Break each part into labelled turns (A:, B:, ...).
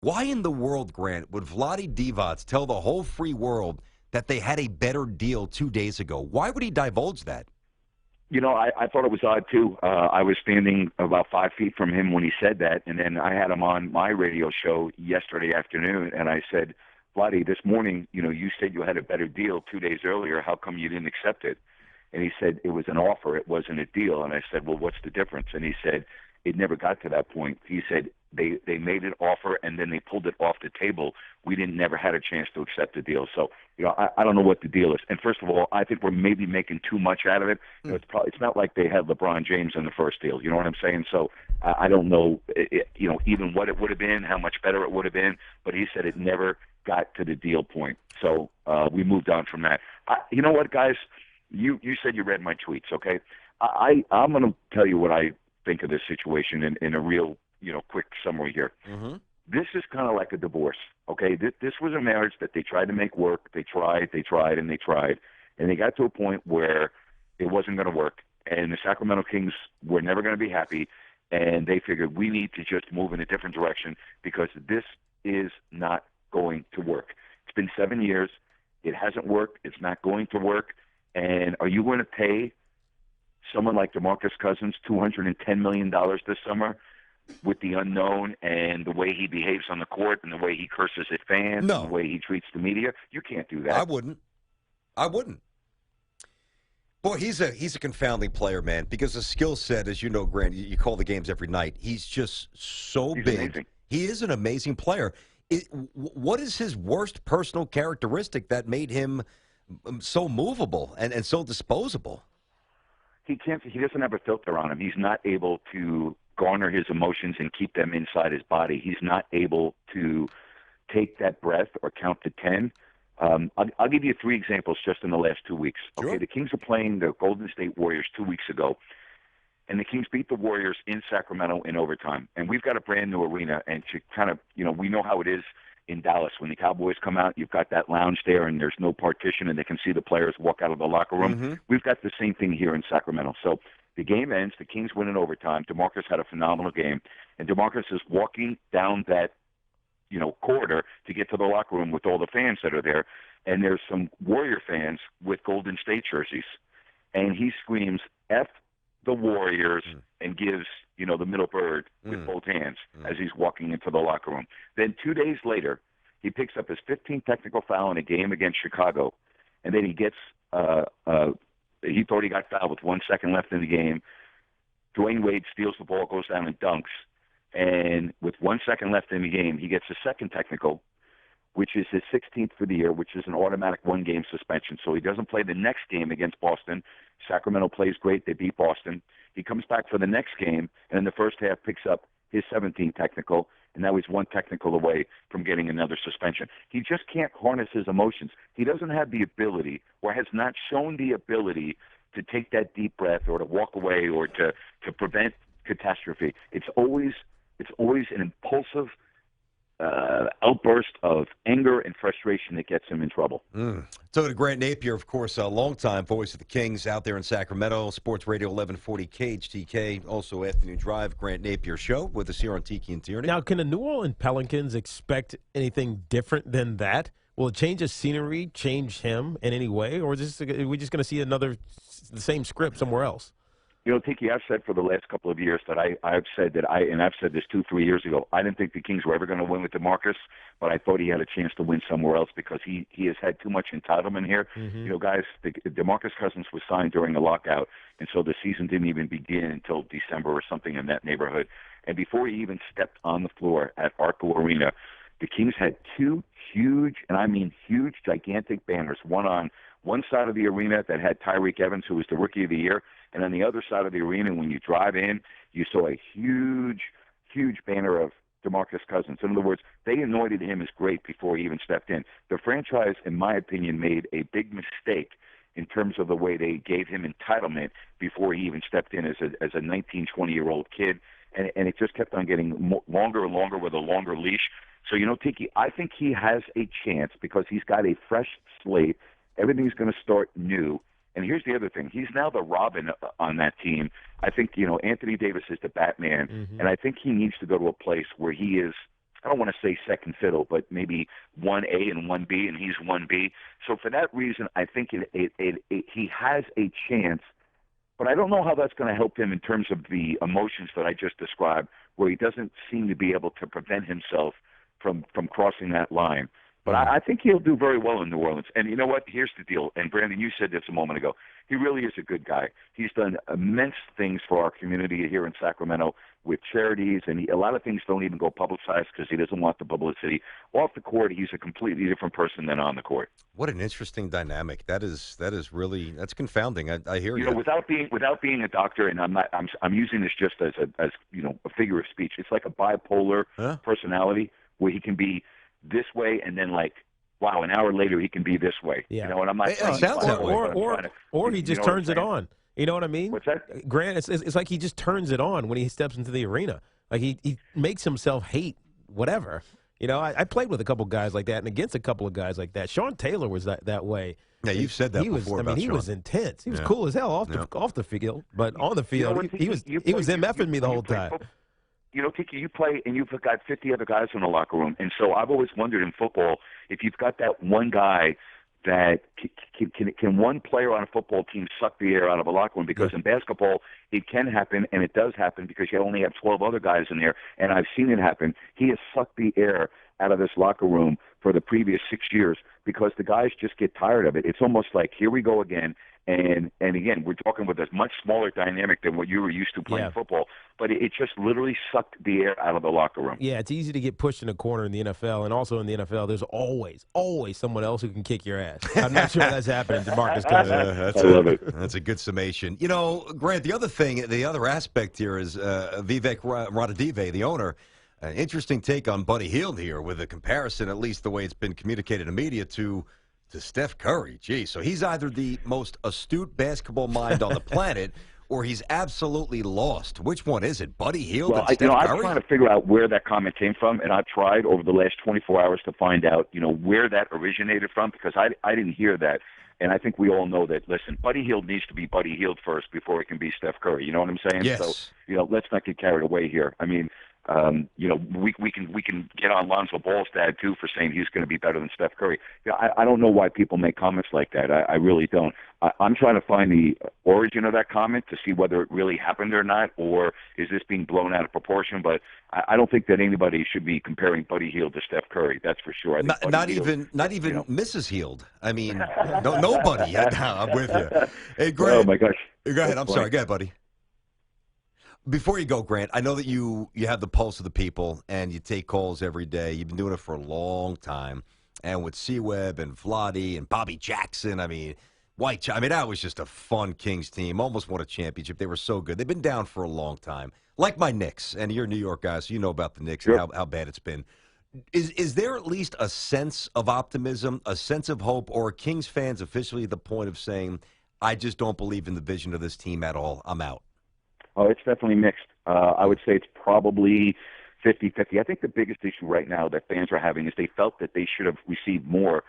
A: Why in the world, Grant, would Vlade Divac tell the whole free world that they had a better deal 2 days ago? Why would he divulge that?
B: I thought it was odd, too. I was standing about 5 feet from him when he said that, and then I had him on my radio show yesterday afternoon, and I said, Vlade, this morning, you said you had a better deal 2 days earlier. How come you didn't accept it? And he said, it was an offer. It wasn't a deal. And I said, well, what's the difference? And he said, it never got to that point. He said, they made an offer, and then they pulled it off the table. We didn't never had a chance to accept the deal. So, I don't know what the deal is. And first of all, I think we're maybe making too much out of it. It's not like they had LeBron James in the first deal. You know what I'm saying? So I don't know, even what it would have been, how much better it would have been. But he said it never got to the deal point. So we moved on from that. You know what, guys? You said you read my tweets, okay? I'm going to tell you what I think of this situation in a real, quick summary here.
A: Mm-hmm.
B: This is kind of like a divorce, okay? This was a marriage that they tried to make work. They tried, and they got to a point where it wasn't going to work, and the Sacramento Kings were never going to be happy, and they figured we need to just move in a different direction because this is not going to work. It's been 7 years. It hasn't worked. It's not going to work. And are you going to pay someone like DeMarcus Cousins $210 million this summer with the unknown and the way he behaves on the court and the way he curses at fans
A: No.
B: and the way he treats the media? You can't do that.
A: I wouldn't. Boy, he's a confounding player, man, because the skill set, as you know, Grant, you call the games every night. He's just so
B: He's
A: big.
B: amazing.
A: He is an amazing player. What is his worst personal characteristic that made him so movable and so disposable?
B: He doesn't have a filter on him. He's not able to garner his emotions and keep them inside his body. He's not able to take that breath or count to 10. I'll give you 3 examples just in the last 2 weeks. Okay,
A: Sure.
B: The Kings are playing the Golden State Warriors 2 weeks ago, and the Kings beat the Warriors in Sacramento in overtime. And we've got a brand new arena, and to kind of, we know how it is in Dallas. When the Cowboys come out, you've got that lounge there, and there's no partition, and they can see the players walk out of the locker room.
A: Mm-hmm.
B: We've got the same thing here in Sacramento. So the game ends. The Kings win in overtime. DeMarcus had a phenomenal game, and DeMarcus is walking down that corridor to get to the locker room with all the fans that are there, and there's some Warrior fans with Golden State jerseys, and he screams, F the Warriors, and gives, the middle bird with both hands as he's walking into the locker room. Then 2 days later, he picks up his 15th technical foul in a game against Chicago, and then he gets he thought he got fouled with 1 second left in the game. Dwayne Wade steals the ball, goes down and dunks, and with 1 second left in the game, he gets a second technical, which is his 16th for the year, which is an automatic 1-game suspension. So he doesn't play the next game against Boston. Sacramento plays great. They beat Boston. He comes back for the next game, and in the first half picks up his 17th technical, and now he's 1 technical away from getting another suspension. He just can't harness his emotions. He doesn't have the ability, or has not shown the ability, to take that deep breath or to walk away or to prevent catastrophe. It's always an impulsive outburst of anger and frustration that gets him in trouble.
A: So to Grant Napear, of course, a longtime voice of the Kings out there in Sacramento, Sports Radio 1140 KHTK, also Afternoon Drive, Grant Napear Show with us here on Tiki and Tierney.
C: Now, can the New Orleans Pelicans expect anything different than that? Will it change his scenery, change him in any way, or are we just going to see the same script somewhere else?
B: Tiki, I've said for the last couple of years that I've said this 2-3 years ago, I didn't think the Kings were ever going to win with DeMarcus, but I thought he had a chance to win somewhere else because he has had too much entitlement here.
C: Mm-hmm.
B: Guys, DeMarcus Cousins was signed during the lockout, and so the season didn't even begin until December or something in that neighborhood. And before he even stepped on the floor at Arco Arena, the Kings had 2 huge, and I mean huge, gigantic banners, one on one side of the arena that had Tyreek Evans, who was the Rookie of the Year, and on the other side of the arena, when you drive in, you saw a huge, huge banner of DeMarcus Cousins. In other words, they anointed him as great before he even stepped in. The franchise, in my opinion, made a big mistake in terms of the way they gave him entitlement before he even stepped in as a 19, 20-year-old kid, and it just kept on getting longer and longer with a longer leash. So, Tiki, I think he has a chance because he's got a fresh slate. Everything's going to start new. And here's the other thing. He's now the Robin on that team. I think, Anthony Davis is the Batman, and I think he needs to go to a place where he is I don't want to say second fiddle, but maybe 1A and 1B, and he's 1B. So for that reason, I think he has a chance, but I don't know how that's going to help him in terms of the emotions that I just described, where he doesn't seem to be able to prevent himself from crossing that line. But I think he'll do very well in New Orleans. And you know what? Here's the deal. And Brandon, you said this a moment ago. He really is a good guy. He's done immense things for our community here in Sacramento with charities, and a lot of things don't even go publicized because he doesn't want the publicity. Off the court, he's a completely different person than on the court.
A: What an interesting dynamic. That is really confounding. I hear you.
B: You know, without being a doctor, and I'm using this just as a figure of speech. It's like a bipolar personality where he can be this way, and then wow, an hour later he can be this way.
C: Yeah.
B: You know, and I'm not saying
A: sounds that way.
C: Or he just turns it on. You know what I mean?
B: What's that?
C: Grant, it's like he just turns it on when he steps into the arena. Like he makes himself hate whatever. You know, I played with a couple guys like that and against a couple of guys like that. Sean Taylor was that way.
A: Yeah, you've said that before.
C: He was intense. He was cool as hell off the field, but on the field, he was MFing me the whole time.
B: You know, Tiki, you play, and you've got 50 other guys in the locker room. And so I've always wondered in football, if you've got that one guy that can one player on a football team suck the air out of a locker room? Because in basketball, it can happen, and it does happen because you only have 12 other guys in there, and I've seen it happen. He has sucked the air out of this locker room for the previous 6 years because the guys just get tired of it. It's almost like, here we go again. And again, we're talking with a much smaller dynamic than what you were used to playing football. But it just literally sucked the air out of the locker room.
C: Yeah, it's easy to get pushed in a corner in the NFL. And also in the NFL, there's always someone else who can kick your ass. I'm not sure that's happening to DeMarcus Cousins.
B: I love it.
A: That's a good summation. You know, Grant, the other aspect here is Vivek Ranadive, the owner. An interesting take on Buddy Hield here with a comparison, at least the way it's been communicated in media, to Steph Curry. Gee, so he's either the most astute basketball mind on the planet, or he's absolutely lost. Which one is it, Buddy Hield and Steph Curry?
B: I'm trying to figure out where that comment came from, and I've tried over the last 24 hours to find out, where that originated from, because I didn't hear that. And I think we all know that, listen, Buddy Hield needs to be Buddy Hield first before he can be Steph Curry. You know what I'm saying?
A: Yes.
B: So, let's not get carried away here. I mean, we can get on Lonzo Ball's dad too for saying he's going to be better than Steph Curry. I don't know why people make comments like that. I really don't. I'm trying to find the origin of that comment to see whether it really happened or not, or is this being blown out of proportion. But I don't think that anybody should be comparing Buddy Hield to Steph Curry. That's for sure.
A: Not even Mrs. Hield. I mean, nobody. I'm with you. Hey, Grant.
B: Oh my gosh.
A: Go ahead. I'm sorry. Go ahead, buddy. Before you go, Grant, I know that you have the pulse of the people and you take calls every day. You've been doing it for a long time. And with C-Web and Vlade and Bobby Jackson, that was just a fun Kings team. Almost won a championship. They were so good. They've been down for a long time. Like my Knicks, and you're a New York guy, so you know about the Knicks and how bad it's been. Is there at least a sense of optimism, a sense of hope, or are Kings fans officially at the point of saying, I just don't believe in the vision of this team at all, I'm out?
B: Oh, it's definitely mixed. I would say it's probably 50-50. I think the biggest issue right now that fans are having is they felt that they should have received more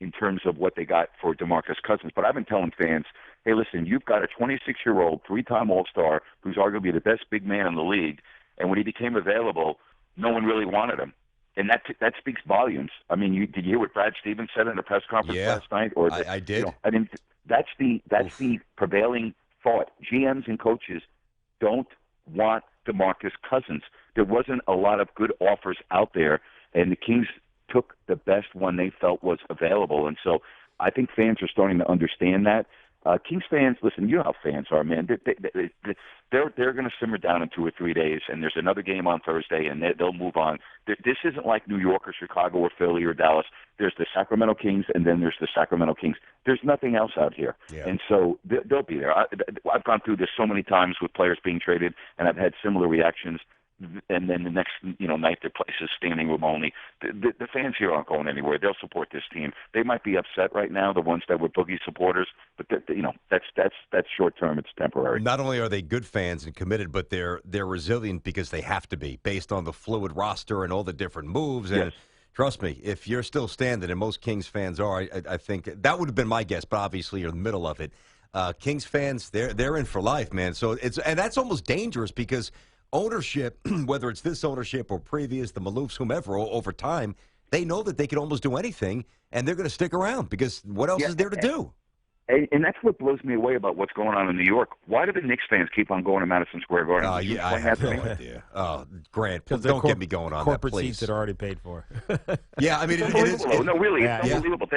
B: in terms of what they got for DeMarcus Cousins. But I've been telling fans, hey, listen, you've got a 26-year-old, three-time All-Star who's arguably the best big man in the league, and when he became available, no one really wanted him. And that speaks volumes. I mean, did you hear what Brad Stevens said in the press conference last night? Or
A: I did.
B: That's the prevailing thought. GMs and coaches don't want DeMarcus Cousins. There wasn't a lot of good offers out there, and the Kings took the best one they felt was available. And so I think fans are starting to understand that. Kings fans, listen, you know how fans are, man. They're going to simmer down in 2 or 3 days, and there's another game on Thursday, and they'll move on. This isn't like New York or Chicago or Philly or Dallas. There's the Sacramento Kings, and then there's the Sacramento Kings. There's nothing else out here.
A: Yeah.
B: And so they'll be there. I've gone through this so many times with players being traded, and I've had similar reactions. And then the next, night their place is standing room only. The fans here aren't going anywhere. They'll support this team. They might be upset right now, the ones that were Boogie supporters, but that's short term. It's temporary.
A: Not only are they good fans and committed, but they're resilient because they have to be, based on the fluid roster and all the different moves. And trust me, if you're still standing, and most Kings fans are, I think that would have been my guess. But obviously, you're in the middle of it. Kings fans, they're in for life, man. So and that's almost dangerous because ownership, whether it's this ownership or previous, the Maloofs, whomever, over time, they know that they can almost do anything, and they're going to stick around because what else is there to do?
B: And that's what blows me away about what's going on in New York. Why do the Knicks fans keep on going to Madison Square Garden? Did you
A: Yeah, I
B: explain
A: have
B: that to
A: no
B: me?
A: idea. Oh, Grant,
C: Because
A: don't get me going on that,
C: corporate
A: please.
C: seats that are already paid for.
A: Yeah, I mean,
B: It's
A: it is.
B: unbelievable. No, really,
C: Yeah,
B: it's
C: yeah.
B: unbelievable.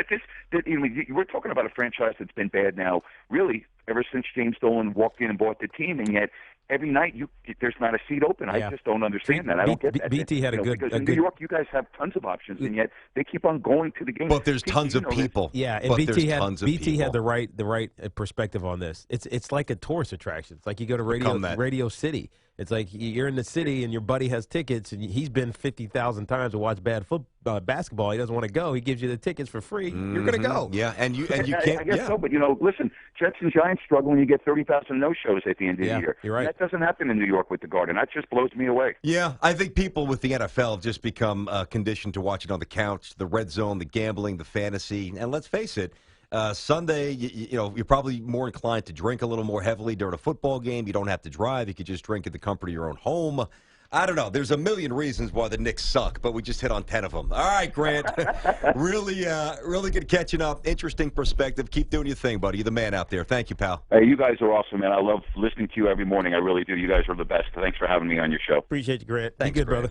B: We're talking about a franchise that's been bad now, really, ever since James Dolan walked in and bought the team, and yet every night there's not a seat open.
C: Yeah.
B: I just don't understand that. I don't get that.
C: BT had a good-
B: because
C: a
B: in
C: good-
B: New York, you guys have tons of options, and yet they keep on going to the game.
A: But there's
B: Pete,
A: tons
B: you
A: of
B: know this.
A: people.
C: Yeah, and
A: but
C: BT
A: there's
C: had
A: tons of
C: BT
A: people.
C: had the right perspective on this. It's like a tourist attraction. It's like you go to
A: Become that.
C: Radio City. It's like you're in the city and your buddy has tickets and he's been 50,000 times to watch basketball. He doesn't want to go. He gives you the tickets for free. You're gonna go.
A: Yeah, and you
B: I
A: can't.
B: guess
A: Yeah.
B: so, but listen, Jets and Giants struggle when you get 30,000 no-shows at the end of
C: Yeah,
B: the year.
C: you're right.
B: That doesn't happen in New York with the Garden. That just blows me away.
A: Yeah, I think people with the NFL have just become conditioned to watching on the couch, the red zone, the gambling, the fantasy, and let's face it. Sunday, you're probably more inclined to drink a little more heavily during a football game. You don't have to drive. You could just drink at the comfort of your own home. I don't know. There's a million reasons why the Knicks suck, but we just hit on 10 of them. All right, Grant. really good catching up. Interesting perspective. Keep doing your thing, buddy. You're the man out there. Thank you, pal.
B: Hey, you guys are awesome, man. I love listening to you every morning. I really do. You guys are the best. Thanks for having me on your show.
C: Appreciate you, Grant.
A: Thanks,
C: Be good,
A: Grant.
C: brother.